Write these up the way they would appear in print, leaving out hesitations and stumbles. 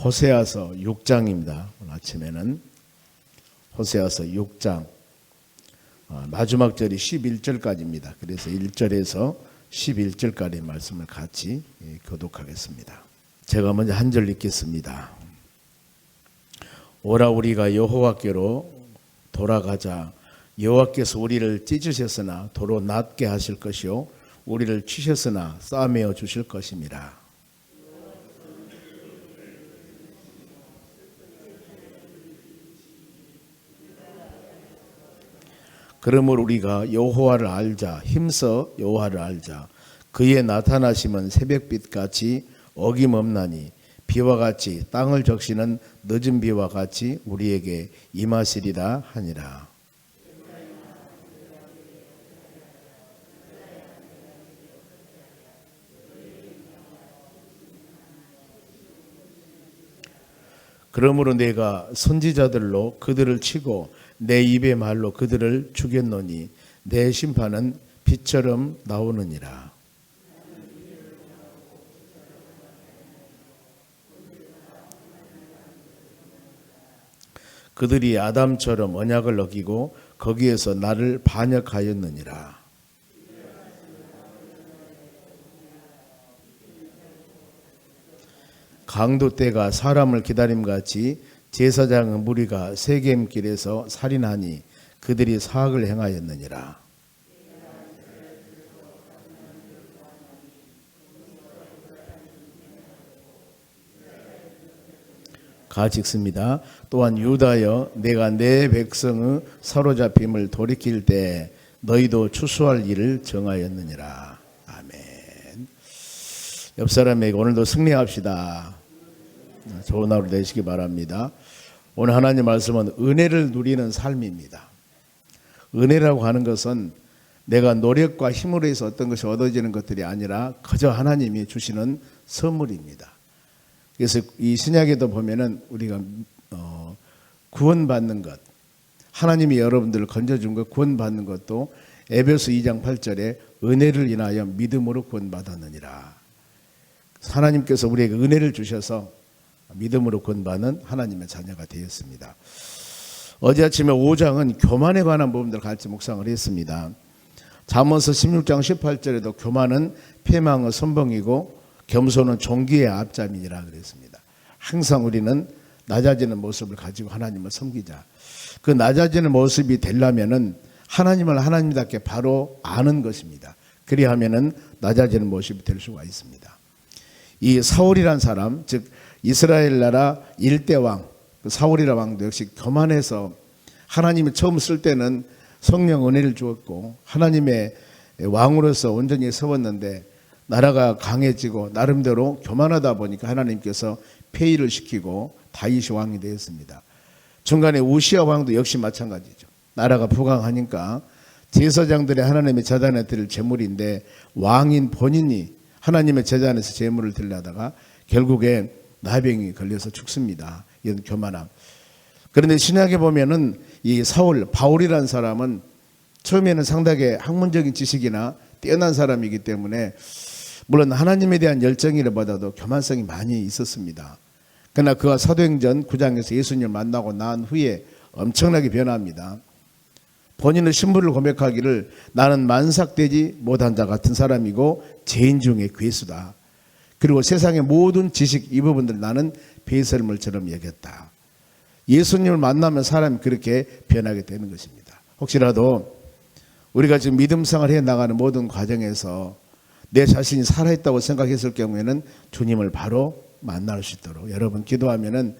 호세아서 6장입니다. 오늘 아침에는 호세아서 6장 마지막 절이 11절까지입니다. 그래서 1절에서 11절까지 말씀을 같이 교독하겠습니다. 제가 먼저 한 절 읽겠습니다. 오라 우리가 여호와께로 돌아가자. 여호와께서 우리를 찢으셨으나 도로 낫게 하실 것이요 우리를 치셨으나 싸매어 주실 것임이라. 그러므로 우리가 여호와를 알자. 힘써 여호와를 알자. 그의 나타나심은 새벽빛같이 어김없나니 비와 같이 땅을 적시는 늦은 비와 같이 우리에게 임하시리라 하니라. 그러므로 내가 선지자들로 그들을 치고 내 입의 말로 그들을 죽였노니 내 심판은 빛처럼 나오느니라. 그들이 아담처럼 언약을 어기고 거기에서 나를 반역하였느니라. 강도 때가 사람을 기다림같이 제사장의 무리가 세겜길에서 살인하니 그들이 사악을 행하였느니라. 같이 읽습니다. 또한 유다여 내가 내 백성의 사로잡힘을 돌이킬 때 너희도 추수할 일을 정하였느니라. 아멘. 옆 사람에게 오늘도 승리합시다. 좋은 하루 되시기 바랍니다. 오늘 하나님 말씀은 은혜를 누리는 삶입니다. 은혜라고 하는 것은 내가 노력과 힘으로 해서 어떤 것이 얻어지는 것들이 아니라 그저 하나님이 주시는 선물입니다. 그래서 이 신약에도 보면은 우리가 구원받는 것, 하나님이 여러분들을 건져준 것, 구원받는 것도 에베소 2장 8절에 은혜를 인하여 믿음으로 구원받았느니라. 하나님께서 우리에게 은혜를 주셔서 믿음으로 구원받는 하나님의 자녀가 되었습니다. 어제 아침에 5장은 교만에 관한 부분들을 같이 묵상을 했습니다. 잠언서 16장 18절에도 교만은 패망의 선봉이고 겸손은 존귀의 앞잠이니라 그랬습니다. 항상 우리는 낮아지는 모습을 가지고 하나님을 섬기자. 그 낮아지는 모습이 되려면은 하나님을 하나님답게 바로 아는 것입니다. 그리하면은 낮아지는 모습이 될 수가 있습니다. 이 사울이란 사람, 즉 이스라엘 나라 1대 왕 사울이라 왕도 역시 교만해서 하나님이 처음 쓸 때는 성령 은혜를 주었고 하나님의 왕으로서 온전히 세웠는데 나라가 강해지고 나름대로 교만하다 보니까 하나님께서 폐위를 시키고 다윗이 왕이 되었습니다. 중간에 우시아 왕도 역시 마찬가지죠. 나라가 부강하니까 제사장들이 하나님의 제단에 드릴 제물인데 왕인 본인이 하나님의 제단에서 제물을 드리려다가 결국에 나병이 걸려서 죽습니다. 이런 교만함. 그런데 신약에 보면은 이 사울, 바울이라는 사람은 처음에는 상당히 학문적인 지식이나 뛰어난 사람이기 때문에 물론 하나님에 대한 열정이라보다도 교만성이 많이 있었습니다. 그러나 그가 사도행전 9장에서 예수님을 만나고 난 후에 엄청나게 변합니다. 본인의 신분을 고백하기를 나는 만삭되지 못한 자 같은 사람이고 죄인 중에 괴수다. 그리고 세상의 모든 지식 이 부분들 나는 배설물처럼 여겼다. 예수님을 만나면 사람이 그렇게 변하게 되는 것입니다. 혹시라도 우리가 지금 믿음생활 해나가는 모든 과정에서 내 자신이 살아있다고 생각했을 경우에는 주님을 바로 만날 수 있도록 여러분 기도하면은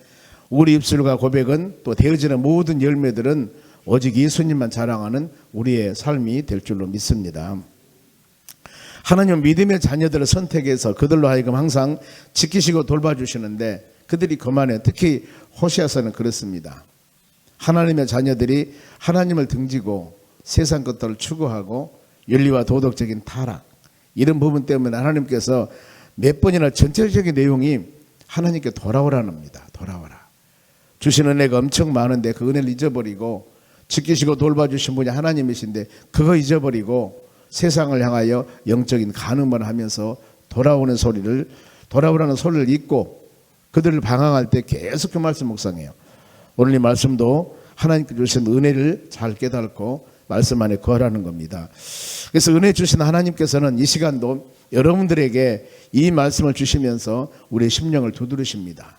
우리 입술과 고백은 또 되어지는 모든 열매들은 오직 예수님만 자랑하는 우리의 삶이 될 줄로 믿습니다. 하나님은 믿음의 자녀들을 선택해서 그들로 하여금 항상 지키시고 돌봐주시는데 그들이 그만해. 특히 호세아서는 그렇습니다. 하나님의 자녀들이 하나님을 등지고 세상 것들을 추구하고 윤리와 도덕적인 타락 이런 부분 때문에 하나님께서 몇 번이나 전체적인 내용이 하나님께 돌아오라는 겁니다. 돌아오라. 주신 은혜가 엄청 많은데 그 은혜를 잊어버리고 지키시고 돌봐주신 분이 하나님이신데 그거 잊어버리고 세상을 향하여 영적인 간음을 하면서 돌아오라는 소리를 잊고 그들을 방황할 때 계속 그 말씀 묵상해요. 오늘 이 말씀도 하나님께 주신 은혜를 잘 깨닫고 말씀 안에 거하라는 겁니다. 그래서 은혜 주신 하나님께서는 이 시간도 여러분들에게 이 말씀을 주시면서 우리의 심령을 두드리십니다.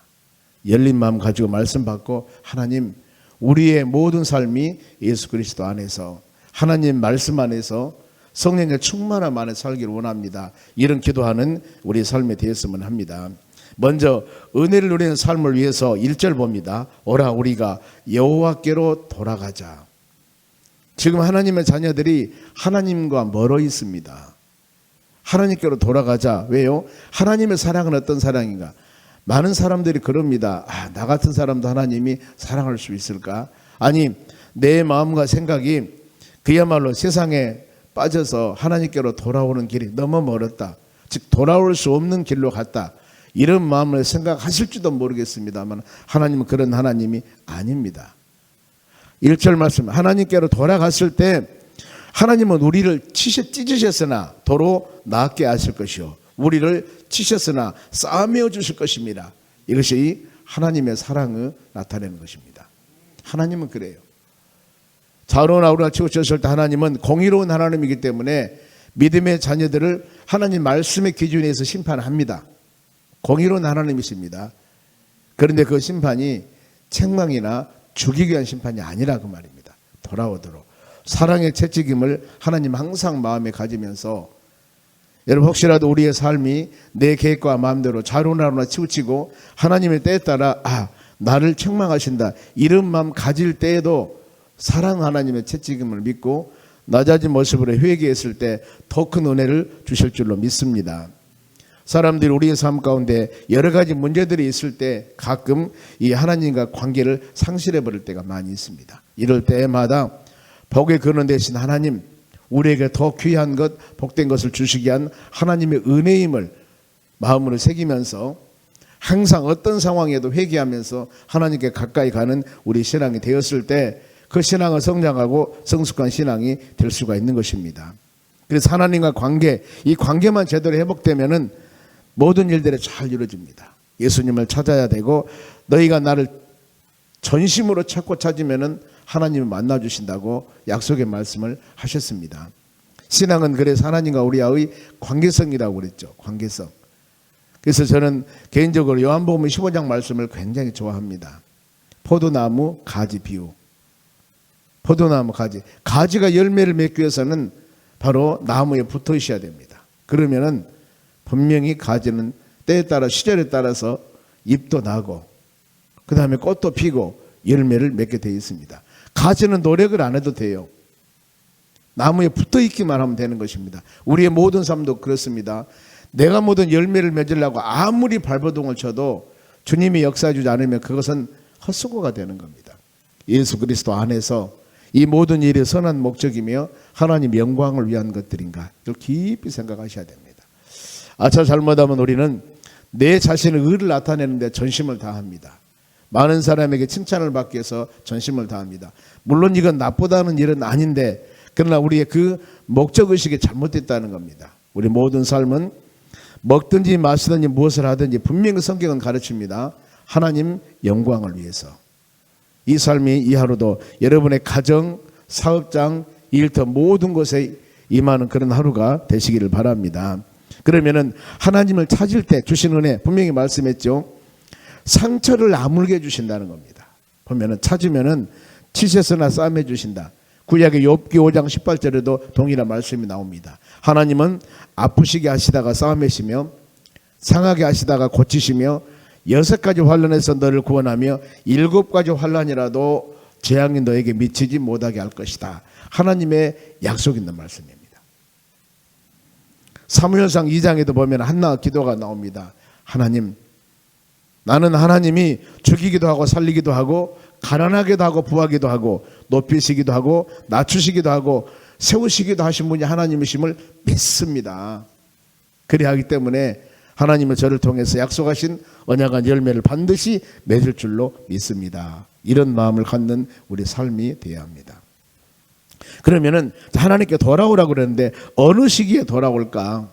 열린 마음 가지고 말씀 받고, 하나님, 우리의 모든 삶이 예수 그리스도 안에서, 하나님 말씀 안에서 성령의 충만함 안에 살기를 원합니다. 이런 기도하는 우리의 삶이 되었으면 합니다. 먼저 은혜를 누리는 삶을 위해서 1절 봅니다. 오라 우리가 여호와께로 돌아가자. 지금 하나님의 자녀들이 하나님과 멀어 있습니다. 하나님께로 돌아가자. 왜요? 하나님의 사랑은 어떤 사랑인가? 많은 사람들이 그럽니다. 나 같은 사람도 하나님이 사랑할 수 있을까? 아니, 내 마음과 생각이 그야말로 세상에 빠져서 하나님께로 돌아오는 길이 너무 멀었다. 즉 돌아올 수 없는 길로 갔다. 이런 마음을 생각하실지도 모르겠습니다만 하나님은 그런 하나님이 아닙니다. 1절 말씀, 하나님께로 돌아갔을 때 하나님은 우리를 찢으셨으나 도로 낫게 하실 것이요, 우리를 치셨으나 싸매어 주실 것입니다. 이것이 하나님의 사랑을 나타내는 것입니다. 하나님은 그래요. 자로나 우리가 치우쳤을 때 하나님은 공의로운 하나님이기 때문에 믿음의 자녀들을 하나님 말씀의 기준에서 심판합니다. 공의로운 하나님이십니다. 그런데 그 심판이 책망이나 죽이기 위한 심판이 아니라 그 말입니다. 돌아오도록 사랑의 채찍임을 하나님 항상 마음에 가지면서, 여러분 혹시라도 우리의 삶이 내 계획과 마음대로 자로나로나 치우치고 하나님의 때에 따라 나를 책망하신다 이런 마음 가질 때에도 사랑 하나님의 채찍임을 믿고 낮아진 모습으로 회개했을 때 더 큰 은혜를 주실 줄로 믿습니다. 사람들이 우리의 삶 가운데 여러 가지 문제들이 있을 때 가끔 이 하나님과 관계를 상실해 버릴 때가 많이 있습니다. 이럴 때마다 복의 근원 되신 하나님, 우리에게 더 귀한 것, 복된 것을 주시기 위한 하나님의 은혜임을 마음으로 새기면서 항상 어떤 상황에도 회개하면서 하나님께 가까이 가는 우리 신앙이 되었을 때 그 신앙을 성장하고 성숙한 신앙이 될 수가 있는 것입니다. 그래서 하나님과 관계, 이 관계만 제대로 회복되면은 모든 일들이 잘 이루어집니다. 예수님을 찾아야 되고, 너희가 나를 전심으로 찾고 찾으면은 하나님을 만나 주신다고 약속의 말씀을 하셨습니다. 신앙은 그래서 하나님과 우리와의 관계성이라고 그랬죠. 관계성. 그래서 저는 개인적으로 요한복음 15장 말씀을 굉장히 좋아합니다. 포도나무 가지 비유. 포도나무 가지. 가지가 열매를 맺기 위해서는 바로 나무에 붙어 있어야 됩니다. 그러면은 분명히 가지는 때에 따라 시절에 따라서 잎도 나고 그 다음에 꽃도 피고 열매를 맺게 되어 있습니다. 가지는 노력을 안 해도 돼요. 나무에 붙어 있기만 하면 되는 것입니다. 우리의 모든 삶도 그렇습니다. 내가 모든 열매를 맺으려고 아무리 발버둥을 쳐도 주님이 역사해 주지 않으면 그것은 헛수고가 되는 겁니다. 예수 그리스도 안에서 이 모든 일이 선한 목적이며 하나님 영광을 위한 것들인가, 이걸 깊이 생각하셔야 됩니다. 잘못하면 우리는 내 자신의 의를 나타내는데 전심을 다합니다. 많은 사람에게 칭찬을 받기 위해서 전심을 다합니다. 물론 이건 나쁘다는 일은 아닌데, 그러나 우리의 그 목적의식이 잘못됐다는 겁니다. 우리 모든 삶은 먹든지 마시든지 무엇을 하든지 분명히 성경은 가르칩니다. 하나님 영광을 위해서. 이 삶이 이 하루도 여러분의 가정, 사업장, 일터 모든 곳에 임하는 그런 하루가 되시기를 바랍니다. 그러면은 하나님을 찾을 때 주신 은혜 분명히 말씀했죠. 상처를 아물게 해주신다는 겁니다. 보면은 찾으면은 치셨으나 싸매 주신다. 구약의 욥기 5장 18절에도 동일한 말씀이 나옵니다. 하나님은 아프시게 하시다가 싸매시며 상하게 하시다가 고치시며 6가지 환난에서 너를 구원하며 7가지 환난이라도 재앙이 너에게 미치지 못하게 할 것이다. 하나님의 약속 있는 말씀입니다. 사무엘상 2장에도 보면 한나의 기도가 나옵니다. 하나님, 나는 하나님이 죽이기도 하고 살리기도 하고 가난하기도 하고 부하기도 하고 높이시기도 하고 낮추시기도 하고 세우시기도 하신 분이 하나님이심을 믿습니다. 그래야 하기 때문에 하나님은 저를 통해서 약속하신 언약한 열매를 반드시 맺을 줄로 믿습니다. 이런 마음을 갖는 우리 삶이 되어야 합니다. 그러면은 하나님께 돌아오라고 그러는데 어느 시기에 돌아올까?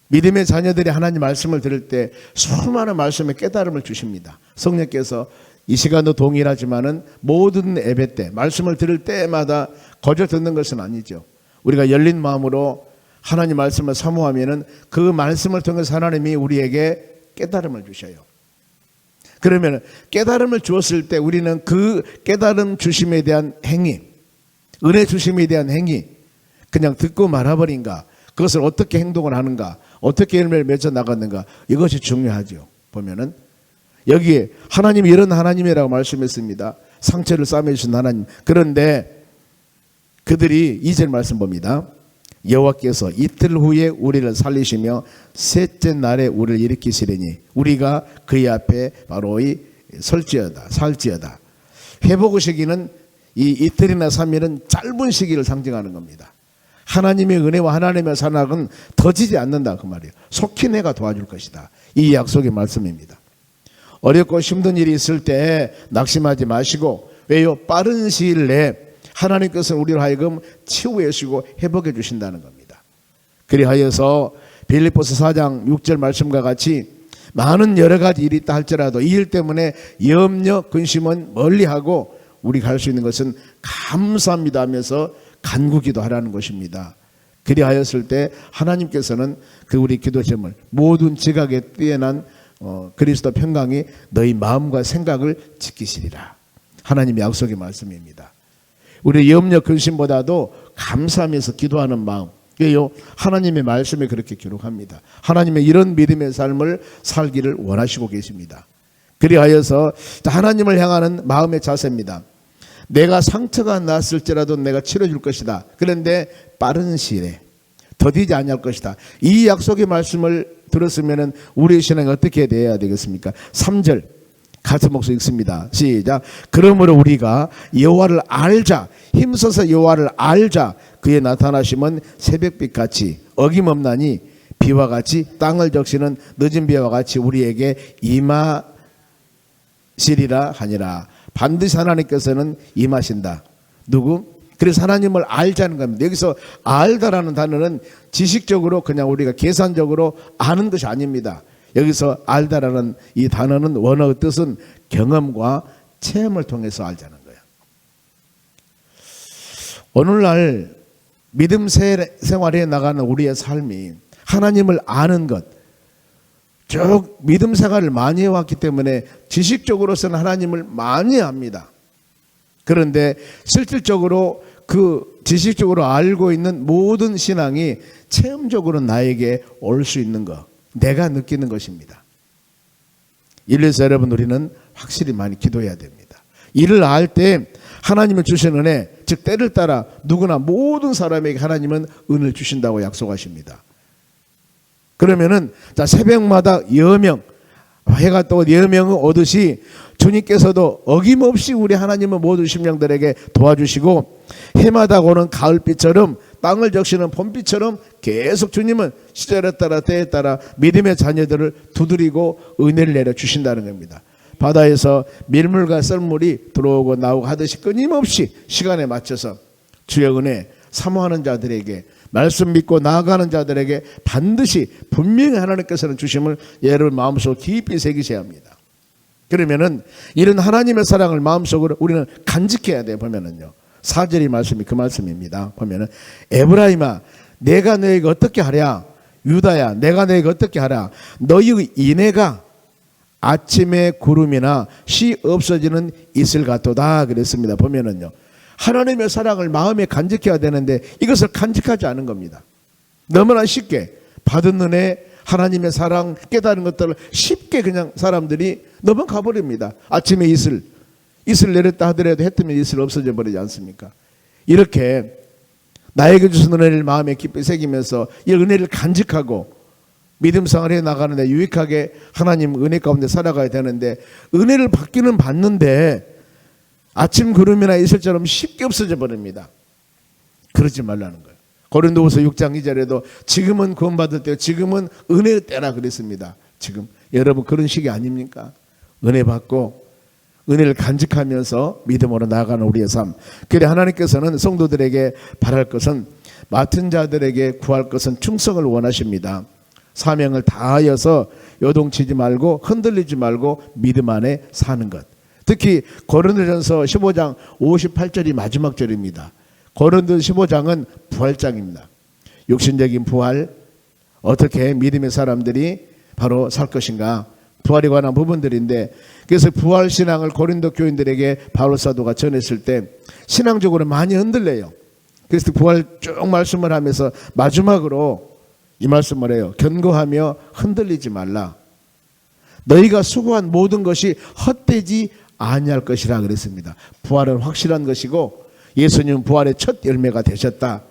믿음의 자녀들이 하나님 말씀을 들을 때 수많은 말씀에 깨달음을 주십니다. 성령께서 이 시간도 동일하지만은 모든 예배 때 말씀을 들을 때마다 거저 듣는 것은 아니죠. 우리가 열린 마음으로 하나님 말씀을 사모하면은 그 말씀을 통해서 하나님이 우리에게 깨달음을 주셔요. 그러면 깨달음을 주었을 때 우리는 그 깨달음 주심에 대한 행위, 은혜 주심에 대한 행위, 그냥 듣고 말아버린가, 그것을 어떻게 행동을 하는가, 어떻게 열매를 맺어 나갔는가, 이것이 중요하죠. 보면은 여기에 하나님이 이런 하나님이라고 말씀했습니다. 상처를 싸매주신 하나님. 그런데 그들이 2절 말씀 봅니다. 여호와께서 이틀 후에 우리를 살리시며 셋째 날에 우리를 일으키시리니 우리가 그의 앞에 바로이 살지어다. 회복의 시기는 이 이틀이나 3일은 짧은 시기를 상징하는 겁니다. 하나님의 은혜와 하나님의 사랑은 더지지 않는다 그 말이에요. 속히 내가 도와줄 것이다. 이 약속의 말씀입니다. 어렵고 힘든 일이 있을 때 낙심하지 마시고, 왜요? 빠른 시일 내에 하나님께서 우리를 하여금 치유해 주시고 회복해 주신다는 겁니다. 그리하여서 빌립보서 4장 6절 말씀과 같이 많은 여러 가지 일이 있다 할지라도 이 일 때문에 염려 근심은 멀리하고 우리가 할 수 있는 것은 감사합니다 하면서 간구기도 하라는 것입니다. 그리하였을 때 하나님께서는 그 우리 기도 제물 모든 지각에 뛰어난 그리스도 평강이 너희 마음과 생각을 지키시리라. 하나님의 약속의 말씀입니다. 우리 염려 근심보다도 감사하면서 기도하는 마음, 왜요? 하나님의 말씀에 그렇게 기록합니다. 하나님의 이런 믿음의 삶을 살기를 원하시고 계십니다. 그리하여서 하나님을 향하는 마음의 자세입니다. 내가 상처가 났을지라도 내가 치료해 줄 것이다. 그런데 빠른 시일에 더디지 아니할 것이다. 이 약속의 말씀을 들었으면 우리의 신앙이 어떻게 돼야 되겠습니까? 3절 같은 목소리 읽습니다. 시작. 그러므로 우리가 여호와를 알자, 힘써서 여호와를 알자. 그의 나타나심은 새벽빛같이 어김없나니 비와 같이 땅을 적시는 늦은 비와 같이 우리에게 임하시리라 하니라. 반드시 하나님께서는 임하신다. 누구? 그래서 하나님을 알자는 겁니다. 여기서 알다라는 단어는 지식적으로 그냥 우리가 계산적으로 아는 것이 아닙니다. 여기서 알다라는 이 단어는 원어의 뜻은 경험과 체험을 통해서 알자는 거예요. 오늘날 믿음 생활에 나가는 우리의 삶이 하나님을 아는 것, 쭉 믿음 생활을 많이 해왔기 때문에 지식적으로서는 하나님을 많이 압니다. 그런데 실질적으로 그 지식적으로 알고 있는 모든 신앙이 체험적으로 나에게 올 수 있는 것, 내가 느끼는 것입니다. 이래서 여러분 우리는 확실히 많이 기도해야 됩니다. 이를 알 때 하나님을 주신 은혜, 즉 때를 따라 누구나 모든 사람에게 하나님은 은혜를 주신다고 약속하십니다. 그러면은 자 새벽마다 여명, 해가 떠 여명을 오듯이 주님께서도 어김없이 우리 하나님은 모든 심령들에게 도와주시고 해마다 오는 가을빛처럼 땅을 적시는 봄빛처럼 계속 주님은 시절에 따라 때에 따라 믿음의 자녀들을 두드리고 은혜를 내려주신다는 겁니다. 바다에서 밀물과 썰물이 들어오고 나오고 하듯이 끊임없이 시간에 맞춰서 주의 은혜 사모하는 자들에게, 말씀 믿고 나아가는 자들에게 반드시 분명히 하나님께서는 주심을 여러분 마음속으로 깊이 새기셔야 합니다. 그러면은 이런 하나님의 사랑을 마음속으로 우리는 간직해야 돼요. 보면은요 4절의 말씀이 그 말씀입니다. 보면은 에브라임아 내가 너에게 어떻게 하랴, 유다야 내가 너에게 어떻게 하랴, 너희 인애가 아침의 구름이나 시 없어지는 이슬 같도다 그랬습니다. 보면은요 하나님의 사랑을 마음에 간직해야 되는데 이것을 간직하지 않은 겁니다. 너무나 쉽게 받은 은혜, 하나님의 사랑, 깨달은 것들을 쉽게 그냥 사람들이 넘어가 버립니다. 아침에 이슬 내렸다 하더라도 해 뜨면 이슬 없어져 버리지 않습니까? 이렇게 나에게 주신 은혜를 마음에 깊이 새기면서 이 은혜를 간직하고 믿음 생활에 나가는데 유익하게 하나님 은혜 가운데 살아가야 되는데 은혜를 받기는 받는데 아침 구름이나 이슬처럼 쉽게 없어져 버립니다. 그러지 말라는 거예요. 고린도후서 6장 2절에도 지금은 구원받을 때요, 지금은 은혜의 때라 그랬습니다. 지금 여러분 그런 시기 아닙니까? 은혜 받고 은혜를 간직하면서 믿음으로 나아가는 우리의 삶. 그래 하나님께서는 성도들에게 바랄 것은, 맡은 자들에게 구할 것은 충성을 원하십니다. 사명을 다하여서 요동치지 말고 흔들리지 말고 믿음 안에 사는 것. 특히 고린도전서 15장 58절이 마지막 절입니다. 고린도 15장은 부활장입니다. 육신적인 부활, 어떻게 믿음의 사람들이 바로 살 것인가, 부활에 관한 부분들인데, 그래서 부활신앙을 고린도 교인들에게 바울 사도가 전했을 때 신앙적으로 많이 흔들려요. 그래서 부활 쭉 말씀을 하면서 마지막으로 이 말씀을 해요. 견고하며 흔들리지 말라. 너희가 수고한 모든 것이 헛되지 아니할 것이라 그랬습니다. 부활은 확실한 것이고 예수님은 부활의 첫 열매가 되셨다.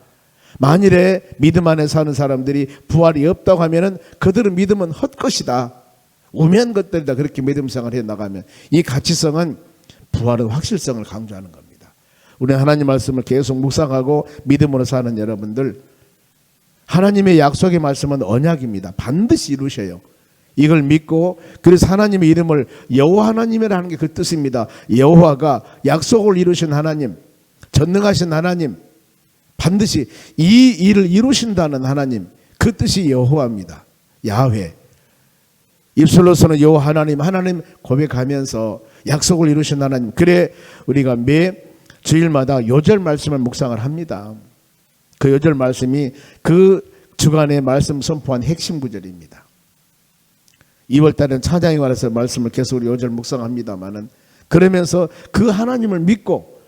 만일에 믿음 안에 사는 사람들이 부활이 없다고 하면은 그들은 믿음은 헛것이다. 우매한 것들이다. 그렇게 믿음 생활을 해 나가면 이 가치성은 부활의 확실성을 강조하는 겁니다. 우리 하나님 말씀을 계속 묵상하고 믿음으로 사는 여러분들, 하나님의 약속의 말씀은 언약입니다. 반드시 이루셔요. 이걸 믿고, 그래서 하나님의 이름을 여호와 하나님이라 하는 게 그 뜻입니다. 여호와가 약속을 이루신 하나님, 전능하신 하나님, 반드시 이 일을 이루신다는 하나님, 그 뜻이 여호와입니다. 야훼. 입술로서는 여호와 하나님, 하나님 고백하면서 약속을 이루신 하나님. 그래 우리가 매 주일마다 요절 말씀을 묵상을 합니다. 그 요절 말씀이 그 주간의 말씀 선포한 핵심 구절입니다. 2월달에는 찬양에 관해서 말씀을 계속 우리 요절 묵상합니다만은, 그러면서 그 하나님을 믿고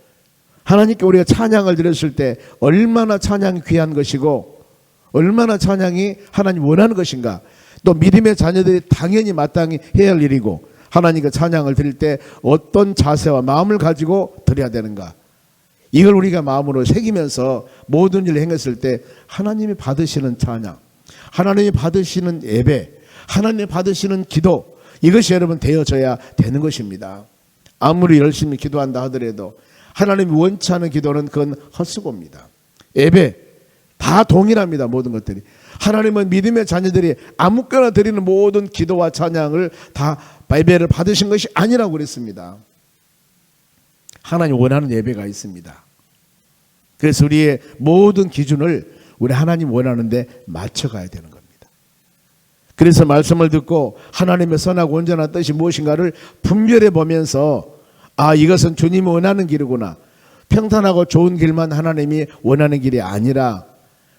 하나님께 우리가 찬양을 드렸을 때 얼마나 찬양이 귀한 것이고 얼마나 찬양이 하나님 원하는 것인가, 또 믿음의 자녀들이 당연히 마땅히 해야 할 일이고, 하나님께 찬양을 드릴 때 어떤 자세와 마음을 가지고 드려야 되는가, 이걸 우리가 마음으로 새기면서 모든 일을 행했을 때 하나님이 받으시는 찬양, 하나님이 받으시는 예배, 하나님이 받으시는 기도, 이것이 여러분 되어져야 되는 것입니다. 아무리 열심히 기도한다 하더라도 하나님이 원치 않은 기도는 그건 헛수고입니다. 예배 다 동일합니다. 모든 것들이. 하나님은 믿음의 자녀들이 아무거나 드리는 모든 기도와 찬양을 다 예배를 받으신 것이 아니라고 그랬습니다. 하나님 원하는 예배가 있습니다. 그래서 우리의 모든 기준을 우리 하나님 원하는데 맞춰가야 되는 겁니다. 그래서 말씀을 듣고 하나님의 선하고 온전한 뜻이 무엇인가를 분별해 보면서, 아, 이것은 주님이 원하는 길이구나, 평탄하고 좋은 길만 하나님이 원하는 길이 아니라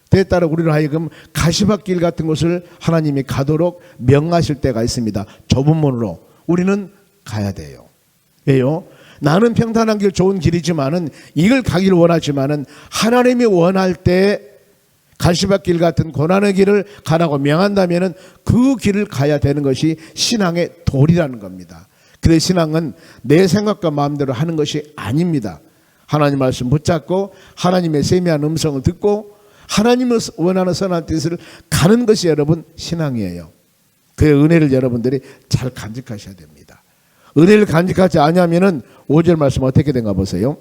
때에 따라 우리로 하여금 가시밭길 같은 곳을 하나님이 가도록 명하실 때가 있습니다. 좁은 문으로 우리는 가야 돼요. 왜요? 나는 평탄한 길, 좋은 길이지만은 이걸 가기를 원하지만은 하나님이 원할 때 가시밭길 같은 고난의 길을 가라고 명한다면은 그 길을 가야 되는 것이 신앙의 도리라는 겁니다. 그래서 신앙은 내 생각과 마음대로 하는 것이 아닙니다. 하나님 말씀 붙잡고 하나님의 세미한 음성을 듣고 하나님을 원하는 선한 뜻을 가는 것이 여러분 신앙이에요. 그 은혜를 여러분들이 잘 간직하셔야 됩니다. 은혜를 간직하지 않으면은 5절 말씀 어떻게 된가 보세요.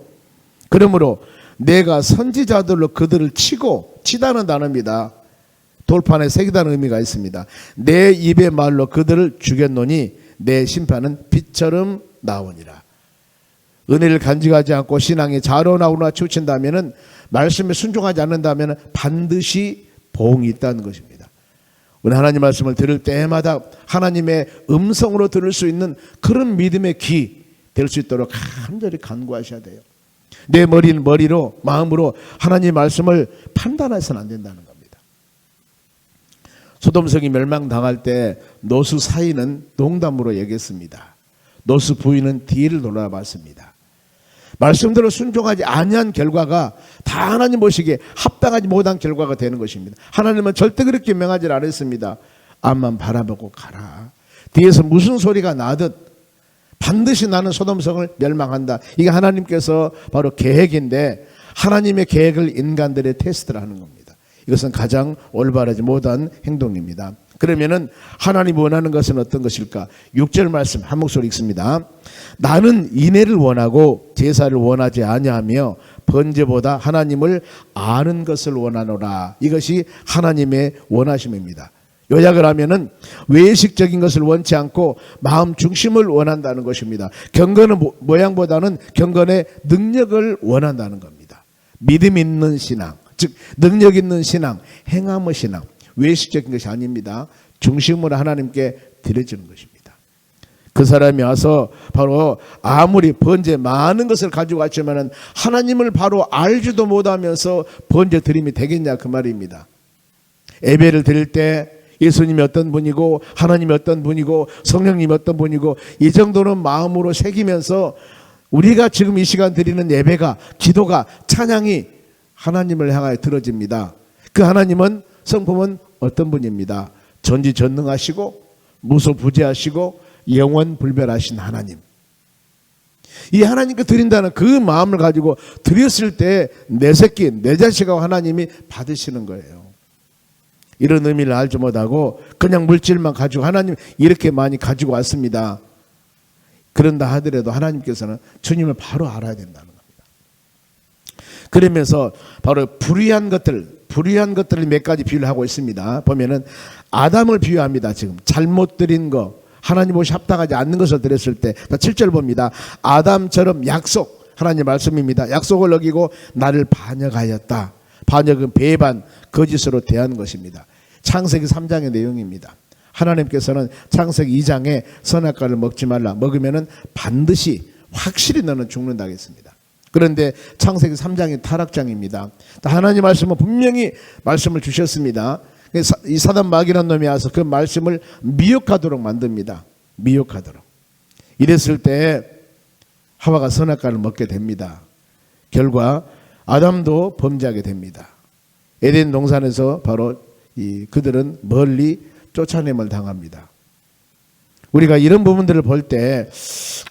그러므로 내가 선지자들로 그들을 치다는 단어입니다. 돌판에 새기다는 의미가 있습니다. 내 입의 말로 그들을 죽였노니 내 심판은 빛처럼 나오니라. 은혜를 간직하지 않고 신앙이 자로나오나 치우친다면은, 말씀에 순종하지 않는다면 반드시 보응이 있다는 것입니다. 우리 하나님 말씀을 들을 때마다 하나님의 음성으로 들을 수 있는 그런 믿음의 귀 될 수 있도록 간절히 간구하셔야 돼요. 내 머리는 머리로, 마음으로 하나님의 말씀을 판단해서는 안 된다는 겁니다. 소돔성이 멸망당할 때 노수 사이는 농담으로 얘기했습니다. 노수 부인은 뒤를 돌아봤습니다. 말씀대로 순종하지 아니한 결과가 다 하나님 보시기에 합당하지 못한 결과가 되는 것입니다. 하나님은 절대 그렇게 명하지 않았습니다. 앞만 바라보고 가라. 뒤에서 무슨 소리가 나듯 반드시 나는 소돔성을 멸망한다. 이게 하나님께서 바로 계획인데, 하나님의 계획을 인간들의 테스트를 하는 겁니다. 이것은 가장 올바르지 못한 행동입니다. 그러면은 하나님 원하는 것은 어떤 것일까? 6절 말씀 한 목소리 읽습니다. 나는 인애를 원하고 제사를 원하지 아니하며 번제보다 하나님을 아는 것을 원하노라. 이것이 하나님의 원하심입니다. 요약을 하면은 외식적인 것을 원치 않고 마음 중심을 원한다는 것입니다. 경건의 모양보다는 경건의 능력을 원한다는 겁니다. 믿음 있는 신앙, 즉 능력 있는 신앙, 행함의 신앙, 외식적인 것이 아닙니다. 중심으로 하나님께 드려지는 것입니다. 그 사람이 와서 바로 아무리 번제 많은 것을 가지고 왔지만은 하나님을 바로 알지도 못하면서 번제 드림이 되겠냐 그 말입니다. 예배를 드릴 때 예수님이 어떤 분이고 하나님이 어떤 분이고 성령님이 어떤 분이고 이 정도는 마음으로 새기면서 우리가 지금 이 시간 드리는 예배가 기도가 찬양이 하나님을 향하여 들어집니다. 그 하나님은 성품은 어떤 분입니다. 전지전능하시고 무소부재하시고 영원불멸하신 하나님. 이 하나님께 드린다는 그 마음을 가지고 드렸을 때 내 새끼 내 자식하고 하나님이 받으시는 거예요. 이런 의미를 알지 못하고 그냥 물질만 가지고 하나님 이렇게 많이 가지고 왔습니다. 그런다 하더라도 하나님께서는 주님을 바로 알아야 된다는 겁니다. 그러면서 바로 불의한 것들을 몇 가지 비유를 하고 있습니다. 보면은 아담을 비유합니다. 지금 잘못 드린 거 하나님 옷이 합당하지 않는 것을 드렸을 때 7절 봅니다. 아담처럼 약속 하나님 말씀입니다. 약속을 어기고 나를 반역하였다. 반역은 배반 거짓으로 대한 것입니다. 창세기 3장의 내용입니다. 하나님께서는 창세기 2장에 선악과를 먹지 말라. 먹으면은 반드시 확실히 너는 죽는다 했습니다. 그런데 창세기 3장이 타락장입니다. 하나님 말씀은 분명히 말씀을 주셨습니다. 이 사단 마귀라는 놈이 와서 그 말씀을 미혹하도록 만듭니다. 미혹하도록. 이랬을 때 하와가 선악과를 먹게 됩니다. 결과 아담도 범죄하게 됩니다. 에덴 동산에서 바로 그들은 멀리 쫓아냄을 당합니다. 우리가 이런 부분들을 볼 때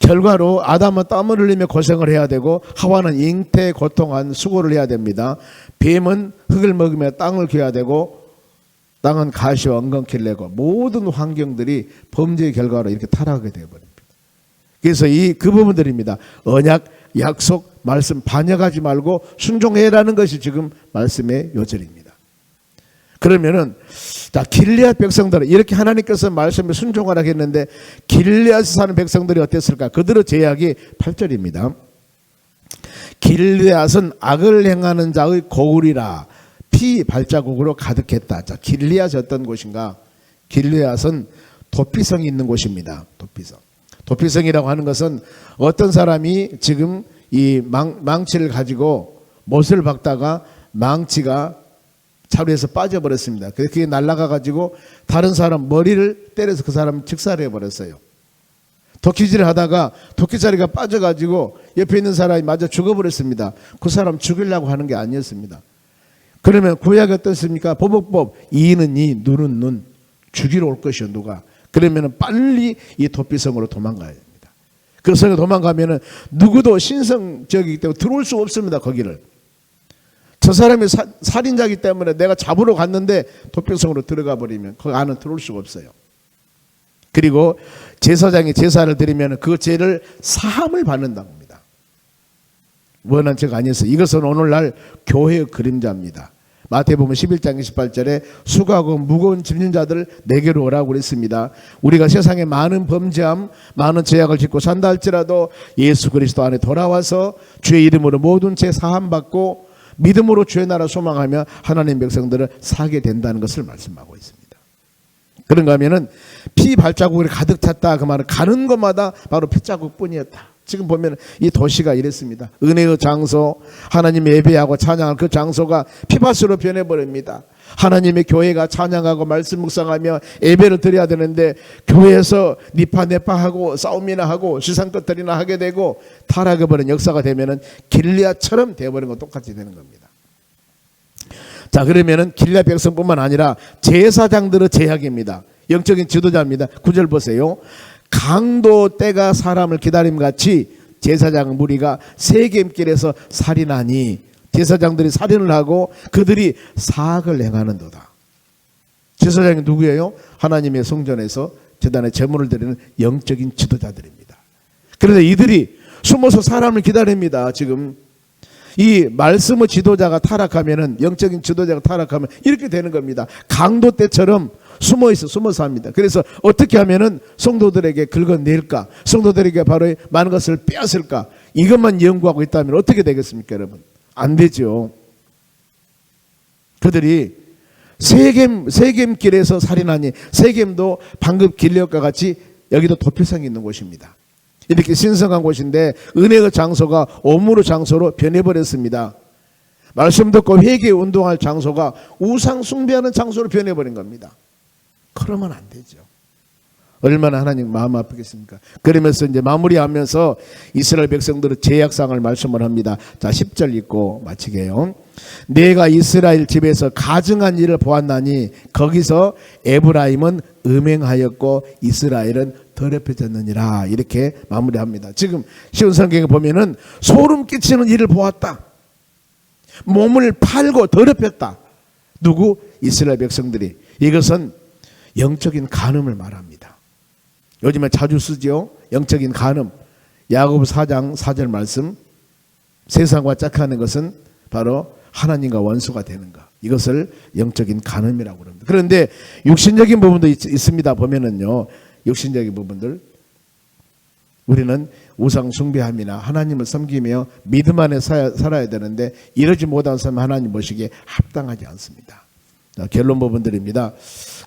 결과로 아담은 땀을 흘리며 고생을 해야 되고 하와는 잉태 고통한 수고를 해야 됩니다. 뱀은 흙을 먹으며 땅을 괴야 되고 땅은 가시와 엉겅퀴를 내고 모든 환경들이 범죄의 결과로 이렇게 타락하게 되어버립니다. 그래서 그 부분들입니다. 언약, 약속, 말씀 반역하지 말고 순종해라는 것이 지금 말씀의 요절입니다. 그러면은 길르앗 백성들은 이렇게 하나님께서 말씀에 순종하라 했는데 길르앗에 사는 백성들이 어땠을까? 그들의 제약이 8절입니다. 길르앗은 악을 행하는 자의 고울이라 피 발자국으로 가득했다. 자, 길르앗이 어떤 곳인가? 길르앗은 도피성이 있는 곳입니다. 도피성. 도피성이라고 하는 것은 어떤 사람이 지금 이 망치를 가지고 못을 박다가 망치가 자루에서 빠져버렸습니다. 그게 날아가 가지고 다른 사람 머리를 때려서 그 사람을 직살해 버렸어요. 도끼질을 하다가 도끼자리가 빠져가지고 옆에 있는 사람이 맞아 죽어버렸습니다. 그 사람 죽이려고 하는 게 아니었습니다. 그러면 구약이 어떻습니까? 보복법 이는 이 눈은 눈 죽이러 올 것이요 누가. 그러면 빨리 이 도피성으로 도망가야 됩니다. 그 성에 도망가면은 누구도 신성적이기 때문에 들어올 수 없습니다. 거기를. 저 사람이 살인자이기 때문에 내가 잡으러 갔는데 도피성으로 들어가 버리면 거기 안은 들어올 수가 없어요. 그리고 제사장이 제사를 드리면 그 죄를 사함을 받는다고 합니다. 원한 죄가 아니었어요. 이것은 오늘날 교회의 그림자입니다. 마태복음 11장 28절에 수고하고 무거운 짐진 자들 내게로 오라고 그랬습니다. 우리가 세상에 많은 범죄함 많은 죄악을 짓고 산다 할지라도 예수 그리스도 안에 돌아와서 주의 이름으로 모든 죄 사함 받고 믿음으로 주의 나라 소망하며 하나님 백성들을 사게 된다는 것을 말씀하고 있습니다. 그런가 하면은 피 발자국을 가득 찼다. 그 말은 가는 곳마다 바로 피자국뿐이었다. 지금 보면 이 도시가 이랬습니다. 은혜의 장소, 하나님 예배하고 찬양할 그 장소가 피밭으로 변해버립니다. 하나님의 교회가 찬양하고 말씀 묵상하며 예배를 드려야 되는데 교회에서 니파 네파하고 싸움이나 하고 시상것들이나 하게 되고 타락해버린 역사가 되면은 길르앗처럼 되어버린 건 똑같이 되는 겁니다. 자, 그러면은 길르앗 백성뿐만 아니라 제사장들의 제약입니다. 영적인 지도자입니다. 9절 보세요. 강도 때가 사람을 기다림같이 제사장 무리가 세겜길에서 살인하니 제사장들이 살인을 하고 그들이 사악을 행하는도다. 제사장이 누구예요? 하나님의 성전에서 제단에 제물을 드리는 영적인 지도자들입니다. 그런데 이들이 숨어서 사람을 기다립니다. 지금 이 말씀의 지도자가 타락하면은 영적인 지도자가 타락하면 이렇게 되는 겁니다. 강도 때처럼 숨어서 합니다. 그래서 어떻게 하면은 성도들에게 긁어낼까? 성도들에게 바로 많은 것을 빼앗을까? 이것만 연구하고 있다면 어떻게 되겠습니까, 여러분? 안 되죠. 그들이 세겜길에서 살인하니 세겜도 방금 길리앗과 같이 여기도 도피성이 있는 곳입니다. 이렇게 신성한 곳인데 은혜의 장소가 오물의 장소로 변해버렸습니다. 말씀 듣고 회개 운동할 장소가 우상 숭배하는 장소로 변해버린 겁니다. 그러면 안 되죠. 얼마나 하나님 마음 아프겠습니까? 그러면서 이제 마무리하면서 이스라엘 백성들의 제약상을 말씀을 합니다. 자, 10절 읽고 마치게요. 내가 이스라엘 집에서 가증한 일을 보았나니 거기서 에브라임은 음행하였고 이스라엘은 더럽혀졌느니라. 이렇게 마무리합니다. 지금 쉬운 성경에 보면은 소름 끼치는 일을 보았다. 몸을 팔고 더럽혔다. 누구? 이스라엘 백성들이. 이것은 영적인 간음을 말합니다. 요즘에 자주 쓰죠. 영적인 간음. 야고보 4장 4절 말씀. 세상과 짝하는 것은 바로 하나님과 원수가 되는 것. 이것을 영적인 간음이라고 합니다. 그런데 육신적인 부분도 있습니다. 보면은요. 육신적인 부분들. 우리는 우상 숭배함이나 하나님을 섬기며 믿음 안에 살아야 되는데 이러지 못한 삶은 하나님 보시기에 합당하지 않습니다. 결론 부분들입니다.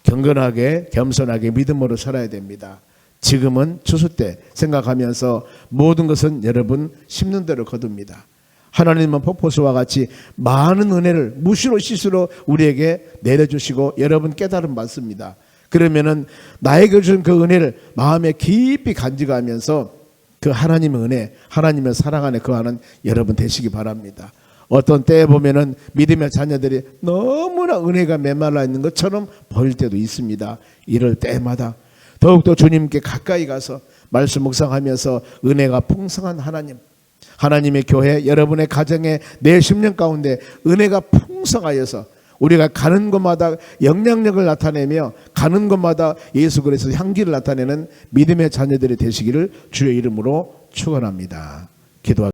경건하게 겸손하게 믿음으로 살아야 됩니다. 지금은 추수 때 생각하면서 모든 것은 여러분 심는 대로 거둡니다. 하나님은 폭포수와 같이 많은 은혜를 무시로 시수로 우리에게 내려주시고 여러분 깨달음 받습니다. 그러면은 나에게 준 그 은혜를 마음에 깊이 간직하면서 그 하나님의 은혜, 하나님의 사랑 안에 거하는 여러분 되시기 바랍니다. 어떤 때에 보면은 믿음의 자녀들이 너무나 은혜가 메말라 있는 것처럼 보일 때도 있습니다. 이럴 때마다 더욱더 주님께 가까이 가서 말씀 묵상하면서 은혜가 풍성한 하나님의 교회, 여러분의 가정에 내 심령 가운데 은혜가 풍성하여서 우리가 가는 곳마다 영향력을 나타내며 가는 곳마다 예수 그리스도의 향기를 나타내는 믿음의 자녀들이 되시기를 주의 이름으로 축원합니다. 기도하겠습니다.